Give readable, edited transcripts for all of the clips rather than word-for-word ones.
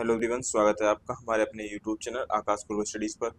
Hello everyone, स्वागत है आपका हमारे अपने यूट्यूब चैनल आकाश पूर्व स्टडीज़ पर।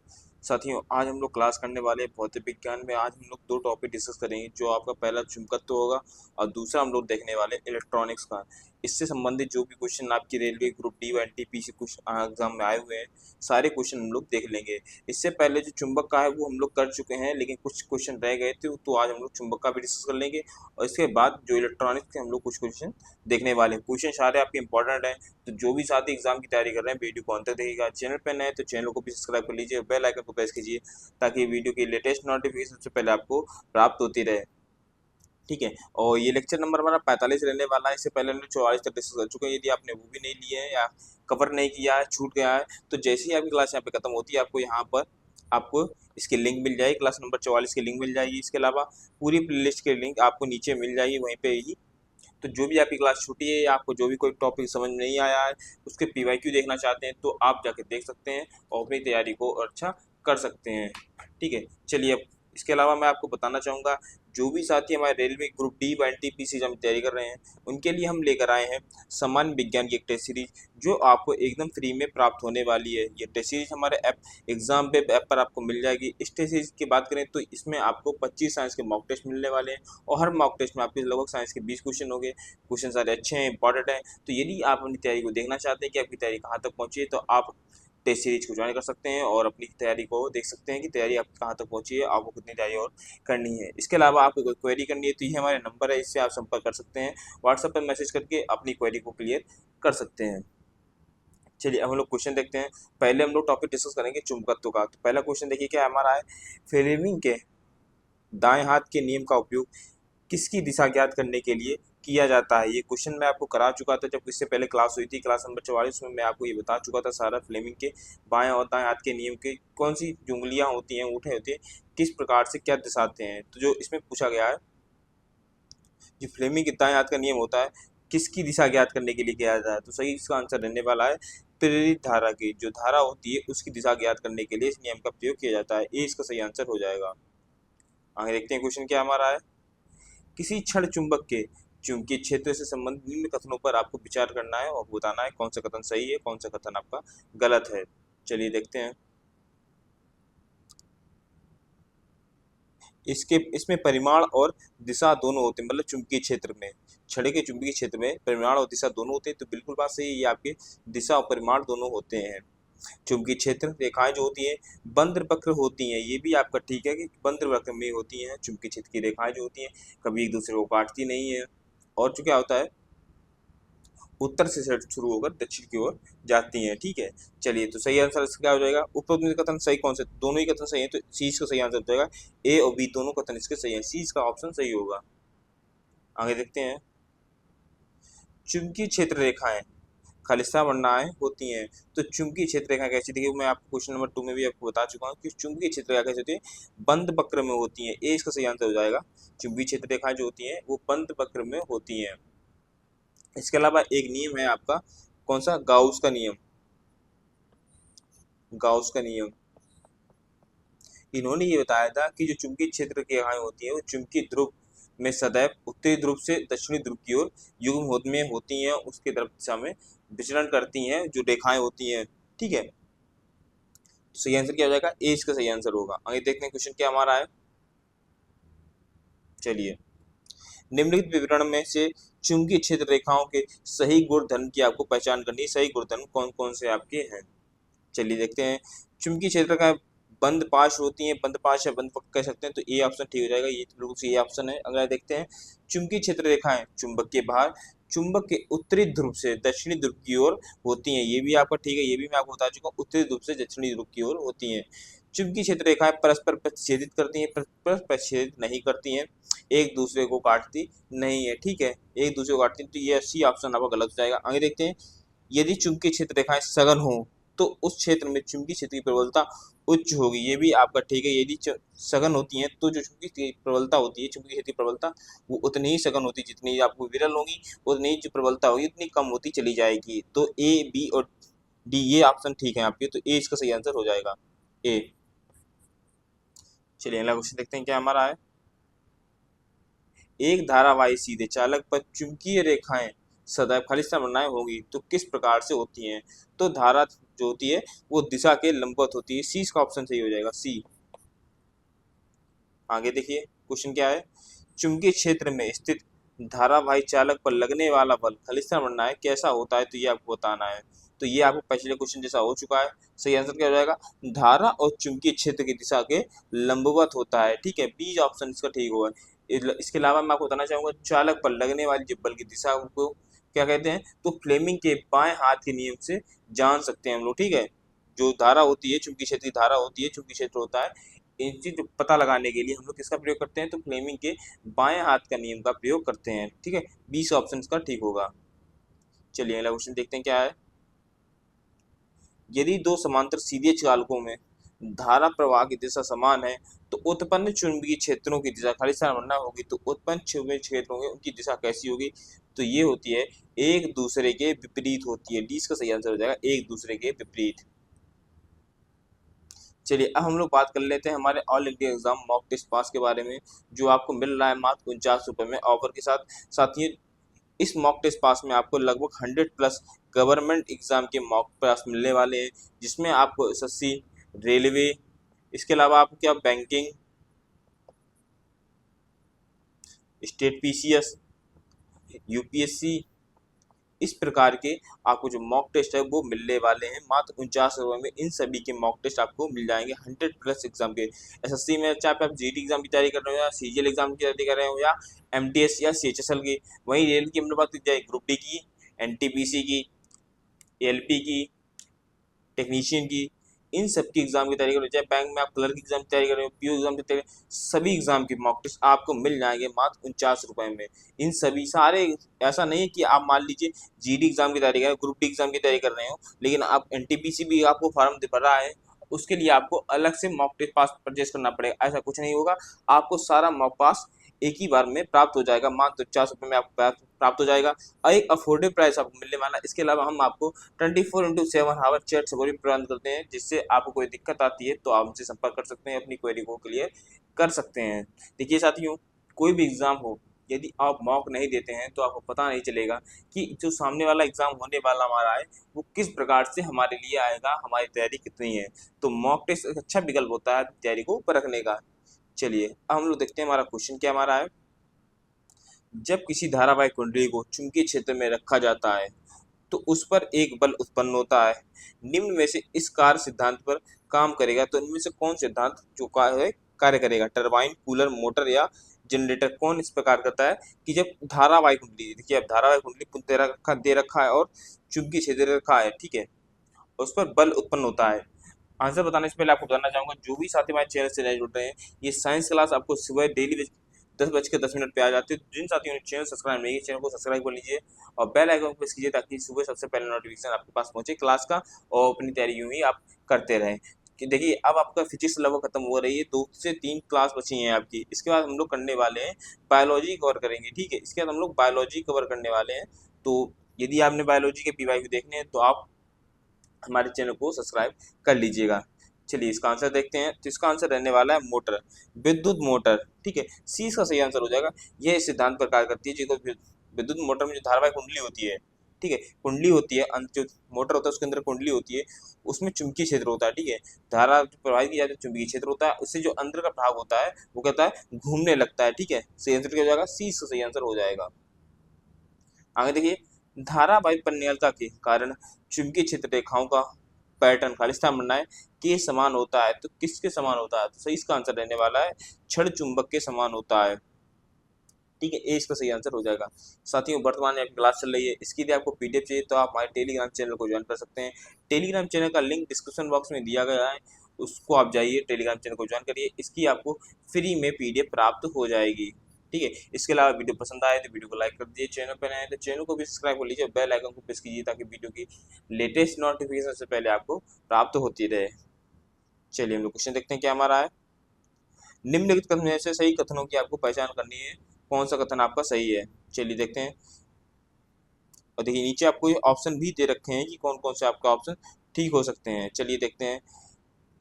साथियों, आज हम लोग क्लास करने वाले हैं भौतिक विज्ञान में। आज हम लोग दो टॉपिक डिस्कस करेंगे, जो आपका पहला चुंबकत्व होगा और दूसरा हम लोग देखने वाले इलेक्ट्रॉनिक्स का। इससे संबंधित जो भी क्वेश्चन आपकी रेलवे ग्रुप डी व एनटीपीसी कुछ एग्जाम में आए हुए हैं, सारे क्वेश्चन हम लोग देख लेंगे। इससे पहले जो चुंबक का है वो हम लोग कर चुके हैं, लेकिन कुछ क्वेश्चन रह गए थे, तो आज हम लोग चुंबक का भी डिस्कस कर लेंगे। और इसके बाद जो इलेक्ट्रॉनिक्स के हम लोग कुछ क्वेश्चन देखने वाले हैं। क्वेश्चन सारे आपके इंपॉर्टेंट हैं, तो जो भी साथी एग्जाम की तैयारी कर रहे हैं वीडियो को अंत तक देखिएगा। चैनल पर नए तो चैनल को भी सब्सक्राइब कर लीजिए, बेल आइकन को प्रेस कीजिए, ताकि वीडियो की लेटेस्ट नोटिफिकेशन सबसे पहले आपको प्राप्त होती रहे। ठीक है, और ये लेक्चर नंबर हमारा 45 रहने वाला है। इससे पहले हमने 44 तक डिस्कस कर चुके हैं। यदि आपने वो भी नहीं लिए हैं या कवर नहीं किया है, छूट गया है, तो जैसे ही आपकी क्लास यहाँ पे खत्म होती है, आपको यहाँ पर आपको इसकी लिंक मिल जाएगी, क्लास नंबर 44 की लिंक मिल जाएगी। इसके अलावा पूरी प्लेलिस्ट की लिंक आपको नीचे मिल जाएगी वहीं पे ही। तो जो भी आपकी क्लास छूटी है या आपको जो भी कोई टॉपिक समझ में नहीं आया है, उसके पीवाईक्यू देखना चाहते हैं, तो आप जाके देख सकते हैं और अपनी तैयारी को अच्छा कर सकते हैं। ठीक है, चलिए। अब इसके अलावा मैं आपको बताना चाहूँगा, जो भी साथी हमारे रेलवे ग्रुप डी व एनटीपीसी हम तैयारी कर रहे हैं, उनके लिए हम लेकर आए हैं सामान्य विज्ञान की एक टेस्ट सीरीज, जो आपको एकदम फ्री में प्राप्त होने वाली है। ये टेस्ट सीरीज हमारे एग्जाम पे ऐप पर आपको मिल जाएगी। इस टेस्ट सीरीज की बात करें तो इसमें आपको 25 साइंस के मॉक टेस्ट मिलने वाले हैं, और हर मॉक टेस्ट में आपके लगभग साइंस के 20 क्वेश्चन होंगे। क्वेश्चन सारे अच्छे हैं, इंपॉर्टेंट हैं। तो यदि आप अपनी तैयारी को देखना चाहते हैं कि आपकी तैयारी कहाँ तक पहुँची है, तो आप टेस्ट सीरीज को ज्वाइन कर सकते हैं और अपनी तैयारी को देख सकते हैं कि तैयारी आपकी कहाँ तक पहुँची है, आपको कितनी तैयारी और करनी है। इसके अलावा आपको कोई क्वेरी करनी है, तो ये हमारे नंबर है, इससे आप संपर्क कर सकते हैं। व्हाट्सएप पर मैसेज करके अपनी क्वेरी को क्लियर कर सकते हैं। चलिए, अब हम लोग क्वेश्चन देखते हैं। पहले हम लोग टॉपिक डिस्कस करेंगे चुंबकत्व का। तो पहला क्वेश्चन देखिए क्या हमारा है। फ्लेमिंग के दाएं हाथ के नियम का उपयोग किसकी दिशा ज्ञात करने के लिए किया जाता है। ये क्वेश्चन मैं आपको करा चुका था, जब इससे पहले क्लास हुई थी, क्लास नंबर 44 में मैं आपको ये बता चुका था सारा। फ्लेमिंग के बाएं और दाएं हाथ के नियम के कौन सी जो उंगलियां होती हैं, अंगूठे होते हैं, किस प्रकार से क्या दर्शाते हैं। तो जो इसमें पूछा गया है, जो फ्लेमिंग के दाएं हाथ का नियम होता है, किसकी दिशा ज्ञात करने के लिए किया जाता है, तो सही इसका आंसर रहने वाला है प्रेरित धारा की। जो धारा होती है उसकी दिशा ज्ञात करने के लिए इस नियम का प्रयोग किया जाता है। ये इसका सही आंसर हो जाएगा। आगे देखते हैं क्वेश्चन क्या हमारा है। किसी क्षण चुंबक के चुंबकीय क्षेत्र से संबंधित निम्न कथनों पर आपको विचार करना है और बताना है कौन सा कथन सही है, कौन सा कथन आपका गलत है। चलिए देखते हैं। इसमें परिमाण और दिशा दोनों होते हैं, मतलब चुंबकीय क्षेत्र में, छड़े के चुंबकीय क्षेत्र में परिमाण और दिशा दोनों होते हैं। तो बिल्कुल बात सही है, ये आपके दिशा और परिमाण दोनों होते हैं। चुंबकीय क्षेत्र रेखाएं जो होती हैं बंद वक्र होती हैं, ये भी आपका ठीक है कि बंद वक्र में होती हैं। चुंबकीय क्षेत्र की रेखाएं जो होती हैं कभी एक दूसरे को काटती नहीं है, और जो क्या होता है, उत्तर से शुरू होकर दक्षिण की ओर जाती हैं। ठीक है, चलिए। तो सही आंसर इसका क्या हो जाएगा। उपरोक्त कथन सही कौन से, दोनों ही कथन सही है, तो सी इसका सही आंसर हो जाएगा। ए और बी दोनों कथन इसके सही है, सी इसका ऑप्शन सही होगा। आगे देखते हैं। चुंबकीय क्षेत्र रेखाएं खालिस्ता वर्णाएं होती हैं। तो चुंबकीय क्षेत्र रेखा कैसी, देखिए मैं आपको क्वेश्चन नंबर 2 में भी आपको बता चुका हूँ कि चुंबकीय क्षेत्र रेखा कैसी होती है, बंद वक्र में होती हैं। ए इसका सही आंसर हो जाएगा। चुंबकीय क्षेत्र रेखाएं जो होती हैं वो बंद वक्र में होती हैं। इसके अलावा एक नियम है आपका, कौन सा, गाउस का नियम। गाउस का नियम, इन्होंने ये बताया था कि जो चुंबकीय क्षेत्र की रेखाएं होती हैं वो चुंबकीय ध्रुव में सदैव उत्तरी ध्रुव से दक्षिणी ध्रुव की ओर युग्म में होती हैं, उसके तरफ दिशा में विचरण करती हैं जो रेखाएं होती हैं। ठीक है, सही आंसर क्या हो जाएगा, ए इसका सही आंसर होगा। आगे देखते हैं क्वेश्चन क्या हमारा है। चलिए, निम्नलिखित विवरण में से चुंबकीय क्षेत्र रेखाओं के सही गुणधर्म की आपको पहचान करनी है। सही गुणधर्म कौन कौन से आपके हैं, चलिए देखते हैं। चुंबकीय क्षेत्र का बंद पाश होती है, बंद पाश या बंद वक्र कह सकते हैं, तो ए ऑप्शन ठीक हो जाएगा। ये बिल्कुल सही ऑप्शन है। अगला देखते हैं। चुंबकीय क्षेत्र रेखाएं चुंबक के बाहर चुंबक के उत्तरी ध्रुव से दक्षिणी ध्रुव की ओर होती हैं, ये भी आपका ठीक है, ये भी मैं आपको बता चुका हूँ, उत्तरी ध्रुव से दक्षिणी ध्रुव की ओर होती हैं। चुंबकीय क्षेत्र रेखाएं परस्पर प्रतिच्छेदित करती हैं, परस्पर प्रतिच्छेदित नहीं करती हैं, एक दूसरे को काटती नहीं है। ठीक है, एक दूसरे को काटती, तो ये सी ऑप्शन आपका गलत हो जाएगा। आगे देखते हैं। यदि चुंबकीय क्षेत्र रेखाएं सघन हो तो उस क्षेत्र में चुंबकीय क्षेत्र की प्रबलता उच्च होगी, ये भी आपका ठीक है। यदि सघन होती है तो जो चुंबकीय की प्रबलता होती है, चुंबकीय क्षेत्र की प्रबलता, वो उतनी ही सघन होती है, जितनी आपको विरल होगी उतनी ही जो प्रबलता होगी उतनी कम होती चली जाएगी। तो ए, बी और डी ये ऑप्शन ठीक है आपके, तो ए इसका सही आंसर हो जाएगा, ए। चलिए अगला क्वेश्चन देखते हैं क्या हमारा है। एक धारावाही सीधे चालक पर चुंबकीय रेखाएं सदैव खालिस्तान बनाए होंगी तो किस प्रकार से होती हैं? तो धारा जो होती है वो दिशा के लंबवत होती है। सी इसका ऑप्शन सही हो जाएगा, सी। आगे देखिए क्वेश्चन क्या है, चुंबकीय क्षेत्र में स्थित धारावाही चालक पर लगने वाला बल खालिस्तान बनना है कैसा होता है, तो ये आपको बताना है। तो ये आपको पिछले क्वेश्चन जैसा हो चुका है। सही आंसर क्या हो जाएगा, धारा और चुंबकीय क्षेत्र की दिशा के लंबवत होता है। ठीक है, बी ऑप्शन इसका ठीक होगा। इसके अलावा मैं आपको बताना चाहूंगा चालक पर लगने वाली जो बल की दिशा को क्या कहते हैं, तो फ्लेमिंग के बाएं हाथ के नियम से जान सकते हैं हम लोग। ठीक है, जो धारा होती है चुंबकीय क्षेत्र की धारा होती है, चुंबकीय क्षेत्र होता है, इन चीज पता लगाने के लिए हम लोग किसका प्रयोग करते हैं, तो फ्लेमिंग के बाएं हाथ का नियम का प्रयोग करते हैं। ठीक है, 20 ऑप्शन का ठीक होगा। चलिए अगला क्वेश्चन देखते हैं क्या है, यदि दो समांतर सीधे चालकों में धारा प्रवाह की दिशा समान है तो उत्पन्न चुंबकीय क्षेत्रों की दिशा खालिस्तान बनना होगी, तो उत्पन्न चुंबकीय क्षेत्रों की उनकी दिशा कैसी होगी, तो ये होती है एक दूसरे के विपरीत होती है। डी का सही आंसर हो जाएगा, एक दूसरे के विपरीत। चलिए अब हम लोग बात कर लेते हैं हमारे all India exam mock test pass के बारे में, जो आपको मिल रहा है मात्र 49 रुपये में ऑफर के साथ। साथ ही इस मॉक टेस्ट पास में आपको लगभग 100+ गवर्नमेंट एग्जाम के मॉक पास मिलने वाले हैं, जिसमें आपको एसएससी, रेलवे, इसके अलावा आपको क्या बैंकिंग, स्टेट पीसीएस, यूपीएससी, इस प्रकार के आपको जो मॉक टेस्ट है वो मिलने वाले हैं मात्र 49 रुपये में। इन सभी के मॉक टेस्ट आपको मिल जाएंगे 100+ एग्जाम के। एसएससी में चाहे आप जीडी एग्जाम की तैयारी कर रहे हो या सीजीएल एग्जाम की तैयारी कर रहे हो या एमटीएस या सीएचएसएल की। वहीं रेल की हमने बात की जाए ग्रुप डी की, एनटीपीसी की, एलपी की, टेक्नीशियन की, इन सब की एग्जाम की तैयारी कर रहे हो, चाहे बैंक में आप क्लर्क की एग्जाम की तैयारी कर रहे हो, पीओ एग्जाम की तैयारी, सभी एग्जाम की मॉक टेस्ट आपको मिल जाएंगे मात्र 49 रुपये में। इन सभी सारे, ऐसा नहीं है कि आप मान लीजिए जीडी एग्जाम की तैयारी कर रहे हो, ग्रुप डी एग्जाम की तैयारी कर रहे हो, लेकिन आप एनटीपीसी भी आपको फॉर्म भर रहा है, उसके लिए आपको अलग से मॉक टेस्ट पास परचेज करना पड़ेगा। ऐसा कुछ नहीं होगा, आपको सारा मॉक पास एक ही बार में प्राप्त हो जाएगा, मात्र 50 रुपये में आपको प्राप्त हो जाएगा और एक अफोर्डेबल प्राइस आपको मिलने वाला है। इसके अलावा हम आपको 24/7 आवर चैट सपोर्ट भी प्रदान करते हैं, जिससे आपको कोई दिक्कत आती है तो आप हमसे संपर्क कर सकते हैं, अपनी क्वेरी को क्लियर कर सकते हैं। देखिए साथियों, कोई भी एग्जाम हो, यदि आप मॉक नहीं देते हैं तो आपको पता नहीं चलेगा कि जो सामने वाला एग्जाम होने वाला हमारा है वो किस प्रकार से हमारे लिए आएगा, हमारी तैयारी कितनी है। तो मॉक टेस्ट एक अच्छा विकल्प होता है तैयारी को परखने का। चलिए अब हम लोग देखते हैं हमारा क्वेश्चन क्या हमारा है, जब किसी धारावाहिक कुंडली को चुंबकीय क्षेत्र में रखा जाता है तो उस पर एक बल उत्पन्न होता है, निम्न में से इस कार्य सिद्धांत पर काम करेगा, तो इनमें से कौन सिद्धांत जो कार्य करेगा, टरबाइन, कूलर, मोटर या जनरेटर, कौन इस प्रकार करता है कि जब धारावाहिक कुंडली, देखिए अब धारावाहिक कुंडली दे रखा है और चुंबकीय क्षेत्र रखा है, ठीक है, उस पर बल उत्पन्न होता है। आंसर बताने से पहले आपको बताना चाहूंगा जो भी साथी हमारे चैनल से नए जुड़ रहे हैं, ये साइंस क्लास आपको सुबह डेली 10:10 पे आ जाती है। जिन साथियों ने चैनल सब्सक्राइब नहीं किया, चैनल को सब्सक्राइब कर लीजिए और बेल आइकन को प्रेस कीजिए ताकि सुबह सबसे पहले नोटिफिकेशन आपके पास पहुंचे क्लास का, और अपनी तैयारी यूं ही आप करते रहें। कि देखिए अब आपका फिजिक्स लगभग खत्म हो रही है, 2 से 3 क्लास बची हैं आपकी। इसके बाद हम लोग करने वाले हैं बायोलॉजी कवर करेंगे, ठीक है, इसके बाद हम लोग बायोलॉजी कवर करने वाले हैं। तो यदि आपने बायोलॉजी के पीवाईक्यू देखने हैं तो आप हमारे चैनल को सब्सक्राइब कर लीजिएगा। चलिए इसका आंसर देखते हैं, तो इसका आंसर रहने वाला है मोटर, विद्युत मोटर, ठीक है, सी इसका सही आंसर हो जाएगा। यह इस सिद्धांत पर कार्य करती है, जो विद्युत मोटर में जो धारावाहिक कुंडली होती है, ठीक है, कुंडली होती है, जो मोटर होता है उसके अंदर कुंडली होती है, उसमें चुंबकीय क्षेत्र होता है, ठीक है, धारा जो प्रवाहित की जाती है चुंबकीय क्षेत्र होता है, उससे जो अंदर का भाग होता है वो कहता है घूमने लगता है, ठीक है, सही आंसर क्या हो जाएगा, सी इसका सही आंसर हो जाएगा। आगे देखिए, धारावाहिक परिनियलता के कारण चुंबकीय क्षेत्र रेखाओं का पैटर्न खालिस्तान बनना है के समान होता है, तो किसके समान होता है, तो सही इसका आंसर रहने वाला है क्षण चुंबक के समान होता है, ठीक है, ए इसका सही आंसर हो जाएगा। साथियों वर्तमान में आपकी क्लास चल रही है, इसके लिए आपको पीडीएफ चाहिए तो आप हमारे टेलीग्राम चैनल को ज्वाइन कर सकते हैं। टेलीग्राम चैनल का लिंक डिस्क्रिप्शन बॉक्स में दिया गया है, उसको आप जाइए टेलीग्राम चैनल को ज्वाइन करिए, इसकी आपको फ्री में पीडीएफ प्राप्त हो जाएगी, ठीक है। इसके अलावा वीडियो पसंद आए तो वीडियो को लाइक कर दीजिए, चैनल पर आए तो चैनल को भी सब्सक्राइब कर लीजिए, बेल आइकन को प्रेस कीजिए ताकि वीडियो की लेटेस्ट नोटिफिकेशन से पहले आपको प्राप्त होती रहे। चलिए हम लोग क्वेश्चन देखते हैं क्या हमारा है, निम्नलिखित कथनों में से सही कथनों की आपको पहचान करनी है, कौन सा कथन आपका सही है। चलिए देखते हैं, और देखिए नीचे आपको ये ऑप्शन भी दे रखे हैं कि कौन कौन से आपका ऑप्शन ठीक हो सकते हैं। चलिए देखते हैं,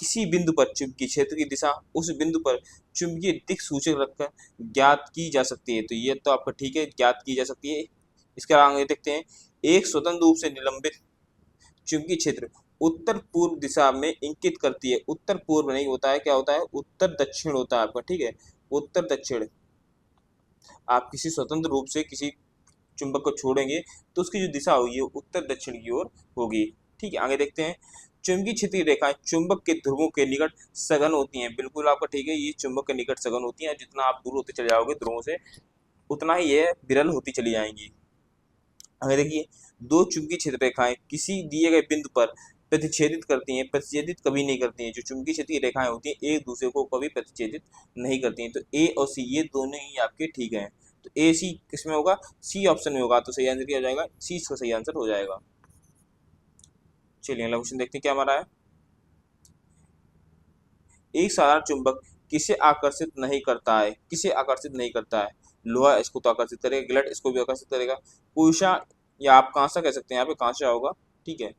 किसी बिंदु पर चुंबकीय क्षेत्र की दिशा उस बिंदु पर चुंबकीय दिक्सूचक रखकर ज्ञात की जा सकती है, तो ये तो आपका ठीक है, ज्ञात की जा सकती है। इसके आगे देखते हैं, एक स्वतंत्र रूप से निलंबित चुंबकीय क्षेत्र उत्तर पूर्व दिशा में इंकित करती है। उत्तर पूर्व नहीं होता है, क्या होता है, उत्तर दक्षिण होता है आपका, ठीक है, उत्तर दक्षिण। आप किसी स्वतंत्र रूप से किसी चुंबक को छोड़ेंगे तो उसकी जो दिशा होगी वो उत्तर दक्षिण की ओर होगी, ठीक है। आगे देखते हैं, चुंबकीय क्षेत्रीय रेखाएं चुंबक के ध्रुवों के निकट सघन होती हैं। बिल्कुल आपका ठीक है, ये चुंबक के निकट सघन होती हैं। जितना आप दूर होते चले जाओगे ध्रुवों से उतना ही ये विरल होती चली जाएंगी। आगे देखिए, दो चुंबकीय क्षेत्र रेखाएं किसी दिए गए बिंदु पर प्रतिच्छेदित करती हैं, प्रतिच्छेदित कभी नहीं करती हैं। जो चुंबकीय क्षेत्रीय रेखाएं होती हैं एक दूसरे को कभी प्रतिच्छेदित नहीं करती हैं। तो ए और सी ये दोनों ही आपके ठीक हैं। तो ए सी किस में होगा, सी ऑप्शन में होगा। तो सही आंसर क्या हो जाएगा, सी इसका सही आंसर हो जाएगा। चलिए अगला क्वेश्चन देखते हैं क्या हमारा है। एक साधारण चुंबक किसे आकर्षित नहीं करता है, किसे आकर्षित नहीं करता है। लोहा इसको तो आकर्षित करेगा, गिलट इसको भी आकर्षित करेगा, पूषा या आप कांसा कह सकते हैं, यहाँ पे कांसा होगा, ठीक है,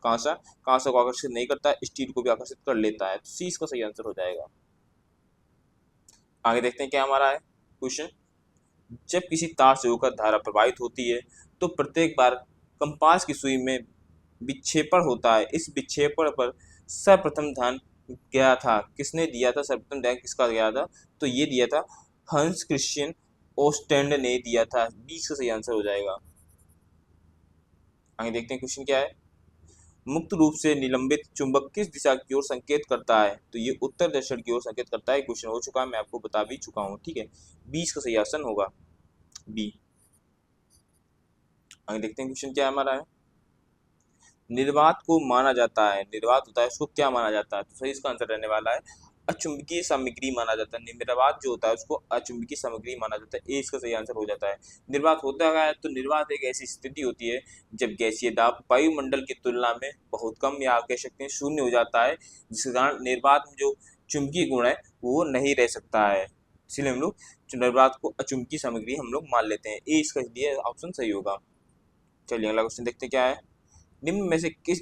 कांसा, कांसा को आकर्षित नहीं करता है, स्टील को भी आकर्षित कर लेता है। तो सी इसका सही आंसर हो जाएगा। आगे देखते हैं क्या हमारा है क्वेश्चन। जब किसी तार से होकर धारा प्रवाहित होती है तो प्रत्येक बार कंपास की सुई में विक्षेपण होता है। इस विक्षेपण पर सर्वप्रथम ध्यान गया था, किसने दिया था, सर्वप्रथम ध्यान किसका गया था, तो ये दिया था हंस क्रिश्चियन ओस्टेंड ने दिया था। 20 का सही आंसर हो जाएगा। आगे देखते हैं क्वेश्चन क्या है। मुक्त रूप से निलंबित चुंबक किस दिशा की ओर संकेत करता है, तो ये उत्तर दक्षिण की ओर संकेत करता है। क्वेश्चन हो चुका है, मैं आपको बता भी चुका हूँ, ठीक है। 20 का सही ऑप्शन होगा बी। आगे देखते हैं क्वेश्चन क्या हमारा है। निर्वात को माना जाता है, निर्वात होता है उसको क्या माना जाता है, तो सही इसका आंसर रहने वाला है अचुंबकीय सामग्री माना जाता है। निर्वात जो होता है उसको अचुंबकीय सामग्री माना जाता है। ए इसका सही आंसर हो जाता है। निर्वात होता है, तो निर्वात एक ऐसी स्थिति होती है जब गैसीय दाब वायुमंडल की तुलना में बहुत कम या आप कह सकते हैं शून्य हो जाता है, जिसके कारण निर्वात में जो चुंबकीय गुण है वो नहीं रह सकता है। इसलिए हम लोग निर्वात को अचुंबकीय सामग्री हम लोग मान लेते हैं। ए इसका इसलिए ऑप्शन सही होगा। चलिए अगला क्वेश्चन देखते हैं क्या है। निम्न में से किस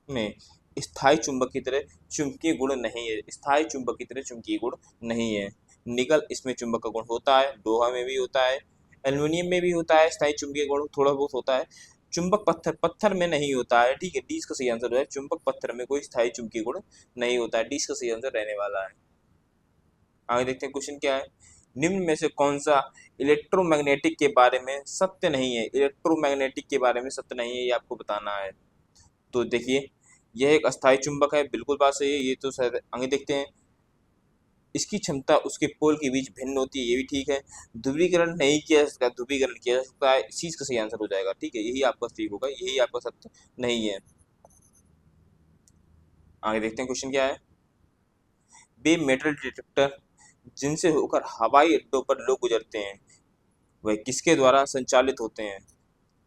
में स्थायी चुंबक की तरह चुंबकीय गुण नहीं है, स्थायी चुंबक की तरह चुंबकीय गुण नहीं है। निकल इसमें चुंबक का गुण होता है, लोहा में भी होता है, एल्युमिनियम में भी होता है, स्थायी चुंबकीय गुण थोड़ा बहुत होता है। चुंबक पत्थर, पत्थर में नहीं होता है, ठीक है। डी का सही आंसर है, चुंबक पत्थर में कोई स्थायी चुंबकीय गुण नहीं होता है। डी का सही आंसर रहने वाला है। आगे देखते हैं क्वेश्चन क्या है। निम्न में से कौन सा इलेक्ट्रोमैग्नेटिक के बारे में सत्य नहीं है, इलेक्ट्रोमैग्नेटिक के बारे में सत्य नहीं है, ये आपको बताना है। तो देखिए, यह एक अस्थायी चुंबक है, बिल्कुल बात सही है, ये तो शायद। आगे देखते हैं, इसकी क्षमता उसके पोल के बीच भिन्न होती है, ये भी ठीक है। ध्रुवीकरण नहीं किया जा सकता, ध्रुवीकरण किया जा सकता है, इस चीज का सही आंसर हो जाएगा, ठीक है, यही आपका ठीक होगा, यही आपका सत्य नहीं है। आगे देखते हैं क्वेश्चन क्या है। वे मेटल डिटेक्टर जिनसे होकर हवाई अड्डों पर लोग गुजरते हैं वह किसके द्वारा संचालित होते हैं,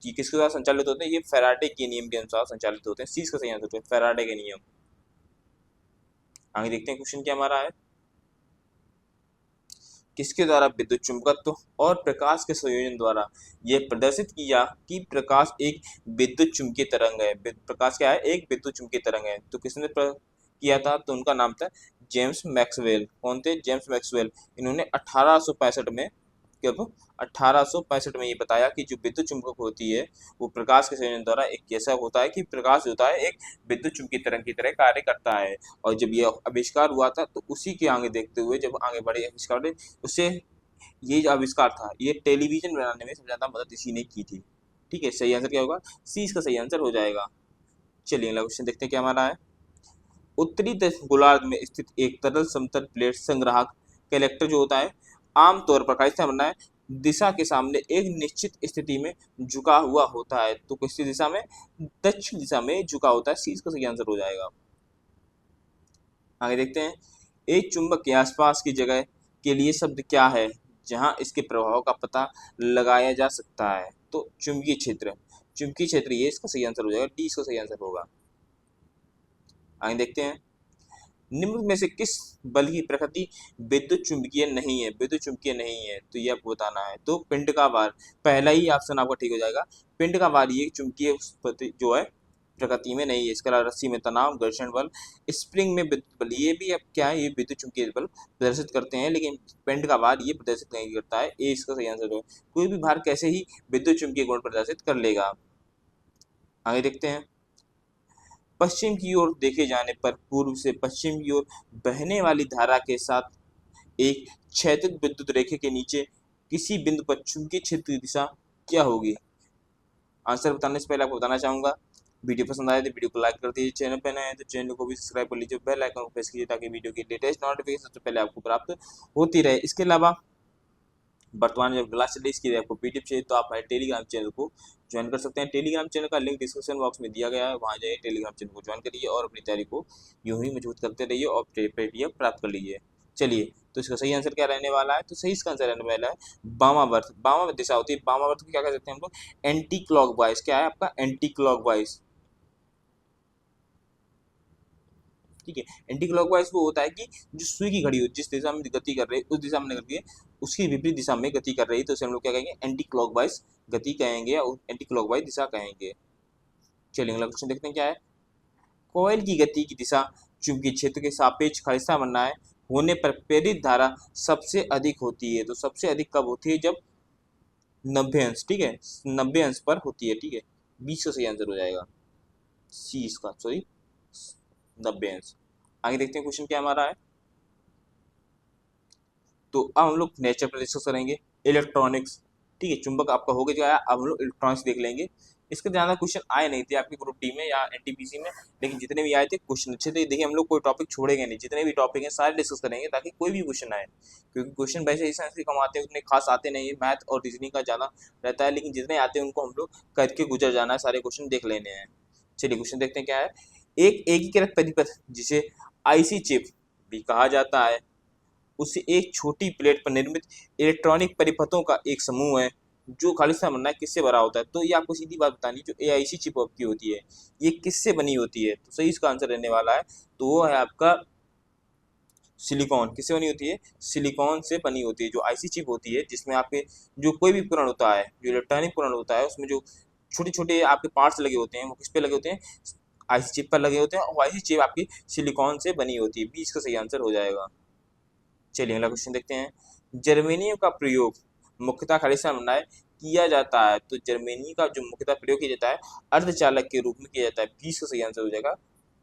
कि किसके द्वारा संचालित होते हैं, ये फैराडे के नियम के अनुसार संचालित होते हैं। सी का सही आंसर है फैराडे के नियम। आगे देखते हैं क्वेश्चन क्या हमारा है। किसके द्वारा विद्युत चुंबकत्व और प्रकाश के संयोजन द्वारा यह प्रदर्शित किया कि प्रकाश एक विद्युत चुंबकीय तरंग है। प्रकाश क्या है, एक विद्युत चुंबकीय तरंग है। तो किसने किया था, तो उनका नाम था जेम्स मैक्सवेल। कौन थे, जेम्स मैक्सवेल। इन्होंने 1865 में, कब, 1865 में ये बताया कि जो विद्युत चुंबक होती है वो प्रकाश के संयोजन द्वारा एक ऐसा होता है कि प्रकाश होता है एक विद्युत चुंबकीय तरंग की तरह कार्य करता है। और जब ये आविष्कार हुआ था तो उसी के आगे देखते हुए जब आगे बड़े आविष्कार उससे ये जो आविष्कार था ये टेलीविजन बनाने में सबसे ज्यादा मदद इसी ने की थी, ठीक है। सही आंसर क्या होगा, सी इसका सही आंसर हो जाएगा। चलिए अगला क्वेश्चन देखते हैं क्या हमारा है। उत्तरी गोलार्ध में स्थित एक तरल समतल प्लेट संग्राहक कलेक्टर जो होता है आमतौर पर कैसा बनना है, दिशा के सामने एक निश्चित स्थिति में झुका हुआ होता है। तो किस दिशा में, दक्षिण दिशा में झुका होता है। सी इसका सही आंसर हो जाएगा। आगे देखते हैं, एक चुंबक के आसपास की जगह के लिए शब्द क्या है जहां इसके प्रभाव का पता लगाया जा सकता है, तो चुंबकीय क्षेत्र, चुंबकीय क्षेत्र ये इसका सही आंसर हो जाएगा। डी इसका सही आंसर होगा। आगे देखते हैं, निम्न में से किस बल की प्रकृति विद्युत चुंबकीय नहीं है, विद्युत चुंबकीय नहीं है, तो ये आपको बताना है। तो पिंड का भार, पहला ही ऑप्शन आपका ठीक हो जाएगा। पिंड का भार ये चुंबकीय जो है प्रकृति में नहीं है। इसके अलावा रस्सी में तनाव, घर्षण बल, स्प्रिंग में विद्युत बल, ये भी अब क्या है, ये विद्युत चुंबकीय बल प्रदर्शित करते हैं, लेकिन पिंड का भार ये प्रदर्शित नहीं करता है। ए इसका सही आंसर है। कोई भी भार कैसे ही विद्युत चुंबकीय गुण प्रदर्शित कर लेगा। आगे देखते हैं। पश्चिम की ओर देखे जाने पर पूर्व से पश्चिम की ओर बहने वाली धारा के साथ एक क्षैतिज विद्युत रेखा के नीचे किसी बिंदु पर चुंबकीय क्षेत्र की दिशा क्या होगी। आंसर बताने से पहले आपको बताना चाहूंगा, वीडियो पसंद आए तो वीडियो को लाइक कर दीजिए, चैनल पर नए हैं तो चैनल को भी सब्सक्राइब कर लीजिए, बेल आइकन को प्रेस कीजिए ताकि वीडियो की लेटेस्ट नोटिफिकेशन सबसे पहले आपको प्राप्त होती रहे। इसके अलावा वर्तमान में क्लास स्टडीज की आपको पीडीएफ चाहिए तो आप हमारे टेलीग्राम चैनल को ज्वाइन कर सकते हैं। टेलीग्राम चैनल का लिंक डिस्क्रिप्शन बॉक्स में दिया गया है, वहाँ जाइए, टेलीग्राम चैनल को ज्वाइन करिए और अपनी तैयारी को यूं ही मजबूत करते रहिए और पीडीएफ प्राप्त कर लीजिए। चलिए, तो इसका सही आंसर क्या रहने वाला है, तो सही इसका आंसर रहने वाला है वामावर्त। वामावर्त दिशा होती है, वामावर्त को क्या कह सकते हैं हम लोग, एंटी क्लॉकवाइज। क्या है आपका, एंटी क्लॉकवाइज। ठीक है, एंटी क्लॉकवाइज वो होता है कि जो सुई की घड़ी हो जिस दिशा में गति कर रही है उस दिशा में करके उसकी विपरीत दिशा में गति कर रही है तो उसे हम लोग क्या कहेंगे, एंटी क्लॉकवाइज गति कहेंगे या एंटी क्लॉकवाइज दिशा कहेंगे। चलिए अगला क्वेश्चन देखते हैं क्या है। कॉइल की गति की दिशा चुंबकीय क्षेत्र के सापेक्ष खालिस्ता बनना है होने पर प्रेरित धारा सबसे अधिक होती है। तो सबसे अधिक कब होती है, जब 90 अंश, ठीक है, 90 अंश पर होती है। ठीक है, 20 का सही आंसर हो जाएगा सी इसका, सॉरी 90 अंश। आगे देखते हैं क्वेश्चन क्या हमारा है। तो अब हम लोग नेचर पर डिस्कस करेंगे, इलेक्ट्रॉनिक्स। ठीक है, चुंबक आपका हो गया, अब हम लोग इलेक्ट्रॉनिक्स देख लेंगे। इसके ज़्यादा क्वेश्चन आए नहीं थे आपकी ग्रुप डी में या एनटीपीसी में, लेकिन जितने भी आए थे क्वेश्चन अच्छे थे। देखिए हम लोग कोई टॉपिक छोड़ेंगे नहीं, जितने भी टॉपिक हैं सारे डिस्कस करेंगे ताकि कोई भी क्वेश्चन आए, क्योंकि क्वेश्चन वैसे ही साइंस के कम आते हैं, उतने खास आते नहीं है, मैथ और रीजनिंग का ज़्यादा रहता है, लेकिन जितने आते हैं उनको हम लोग करके गुजर जाना है, सारे क्वेश्चन देख लेने हैं। चलिए क्वेश्चन देखते हैं क्या है। एक एकीकृत परिपथ जिसे आईसी चिप भी कहा जाता है, उसे एक छोटी प्लेट पर निर्मित इलेक्ट्रॉनिक परिपथों का एक समूह है जो खालिस्तान बनना है किससे भरा होता है। तो ये आपको सीधी बात बतानी, जो एआईसी चिप आपकी होती है ये किससे बनी होती है, तो सही इसका आंसर रहने वाला है, तो वो है आपका सिलिकॉन। किससे बनी होती है, सिलिकॉन से बनी होती है। जो आईसी चिप होती है जिसमें आपके जो कोई भी उपकरण होता है, जो इलेक्ट्रॉनिक उपकरण होता है, उसमें जो छोटे छोटे आपके पार्ट्स लगे होते हैं वो किस पे लगे होते हैं, आईसी चिप पर लगे होते हैं, और आईसी चिप आपकी सिलिकॉन से बनी होती है। 20 का सही आंसर हो जाएगा। चलिए अगला क्वेश्चन देखते हैं। जर्मेनियम का प्रयोग मुख्यतः खालिस्तान बनाए किया जाता है। तो जर्मेनियम का जो मुख्यतः प्रयोग किया जाता है अर्धचालक के रूप में किया जाता है। 20 का सही आंसर हो जाएगा,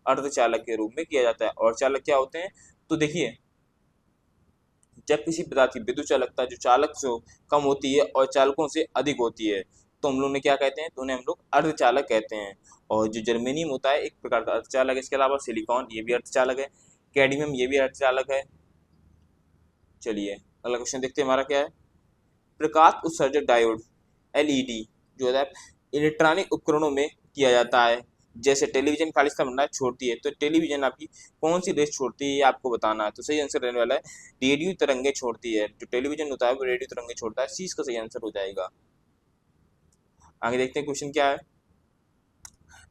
अर्धचालक के रूप में किया जाता है। और चालक क्या होते हैं, तो देखिए जब किसी पदार्थ की विद्युत चालकता जो चालक से कम होती है और चालकों से अधिक होती है तो हम लोग ने क्या कहते हैं, तो उन्हें हम लोग अर्धचालक कहते हैं। और जो जर्मेनियम होता है एक प्रकार का अर्धचालक है। इसके अलावा सिलिकॉन ये भी अर्धचालक है, कैडमियम ये भी अर्धचालक है। चलिए अगला क्वेश्चन देखते हैं हमारा क्या है। प्रकाश उत्सर्जक डायोड एलईडी जो है इलेक्ट्रॉनिक उपकरणों में किया जाता है। जैसे टेलीविजन खालिस्तान बनना छोड़ती है, तो टेलीविजन आपकी कौन सी रेस छोड़ती है ये आपको बताना है। तो सही आंसर रहने वाला है रेडियो तरंगे छोड़ती है। जो टेलीविजन होता है वो रेडियो तरंगे छोड़ता है। सी का सही आंसर हो जाएगा। आगे देखते हैं क्वेश्चन क्या है।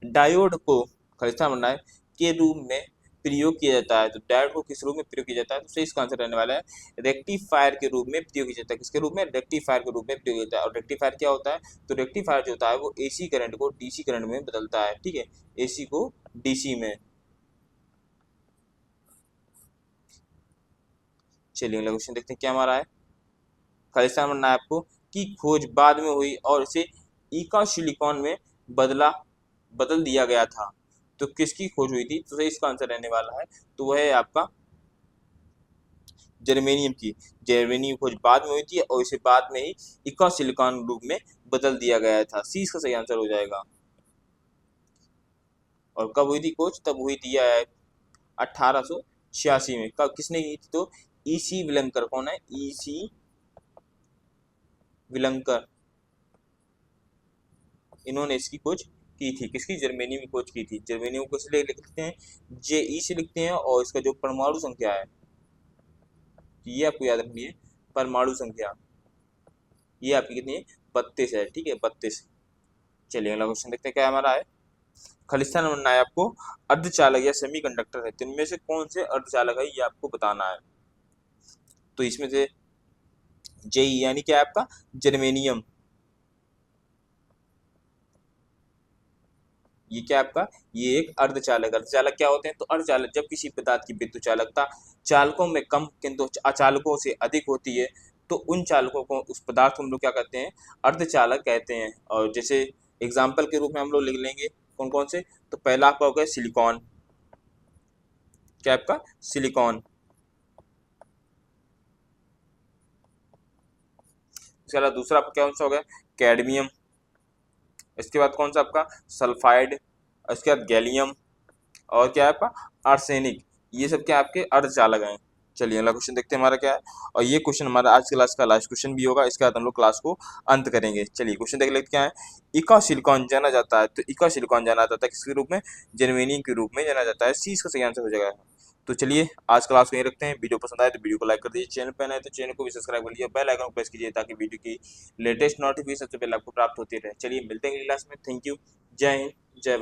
डायोड को खालिस्तान बनना के रूप में प्रयोग किया जाता है। तो डायोड को किस रूप में प्रयोग किया जाता है, तो सही इसका आंसर रहने वाला है रेक्टिफायर के रूप में प्रयोग किया जाता है। किसके रूप में, रेक्टिफायर के रूप में प्रयोग किया जाता है। और रेक्टिफायर क्या होता है, तो रेक्टिफायर जो होता है वो एसी करंट को डीसी करंट में बदलता है। ठीक है, एसी को डीसी में। चलिए अगला क्वेश्चन देखते हैं क्या हमारा है। खालिस्तान बनना है आपको की खोज बाद में हुई और इसे इका सिलिकॉन में बदल दिया गया था। तो किसकी खोज हुई थी, तो सही इसका आंसर रहने वाला है, तो वह है आपका जर्मेनियम की। जर्मेनियम खोज बाद में हुई थी और इसे बाद में ही इका सिलिकॉन रूप में बदल दिया गया था। सी इसका सही आंसर हो जाएगा। और कब हुई थी खोज, तब हुई थी 1886 में। कब किसने की थी, तो ईसी विलंकर। कौन है, ईसी विलंकर, इन्होंने इसकी खोज की थी। किसकी, जर्मेनियम की खोज की थी। जर्मेनियम को इसलिए लिखते हैं, जे ई से लिखते हैं, और इसका जो परमाणु संख्या है ये आपको याद रखनी है। परमाणु संख्या ये आपकी कितनी है, 32 है। ठीक है, 32। चलिए अगला क्वेश्चन देखते हैं क्या हमारा है। खालिस्तान बनना है आपको अर्धचालक या सेमीकंडक्टर है, तो इनमें से कौन से अर्धचालक है ये आपको बताना है। तो इसमें से जेई यानी क्या है आपका, जर्मेनियम, ये क्या आपका, ये एक अर्धचालक। अर्धचालक क्या होते हैं, तो अर्धचालक जब किसी पदार्थ की विद्युत चालकता चालकों में कम किंतु अचालकों से अधिक होती है तो उन चालकों को, उस पदार्थ को हम लोग क्या कहते हैं, अर्धचालक कहते हैं। और जैसे एग्जाम्पल के रूप में हम लोग लिख लेंगे कौन कौन से, तो पहला आपका हो गया सिलिकॉन, क्या आपका, सिलिकॉन। इसके अलावा दूसरा आपका कौन सा हो गया, कैडमियम। इसके बाद कौन सा आपका, सल्फाइड। इसके बाद गैलियम, और क्या है आपका, आर्सेनिक। ये सब क्या आपके अर्धचालक हैं। चलिए अगला क्वेश्चन देखते हैं हमारा क्या है, और ये क्वेश्चन हमारा आज क्लास का लास्ट क्वेश्चन भी होगा। इसके बाद हम लोग क्लास को अंत करेंगे। चलिए क्वेश्चन देख लेते क्या है। इका सिलिकॉन जाना जाता है, तो इका सिलिकॉन जाना जाता है किसके रूप में, जर्मेनियम के रूप में जाना जाता है। सी इसका सही आंसर हो जाएगा। तो चलिए आज क्लास को यहीं रखते हैं। वीडियो पसंद आए तो वीडियो को लाइक कर दीजिए, चैनल पर नए तो चैनल को भी सब्सक्राइब कर लीजिए, बेल आइकन को प्रेस कीजिए ताकि वीडियो की लेटेस्ट नोटिफिकेशन सबसे पहले आपको प्राप्त होती रहे। चलिए मिलते हैं अगली क्लास में। थैंक यू, जय हिंद, जय भारत।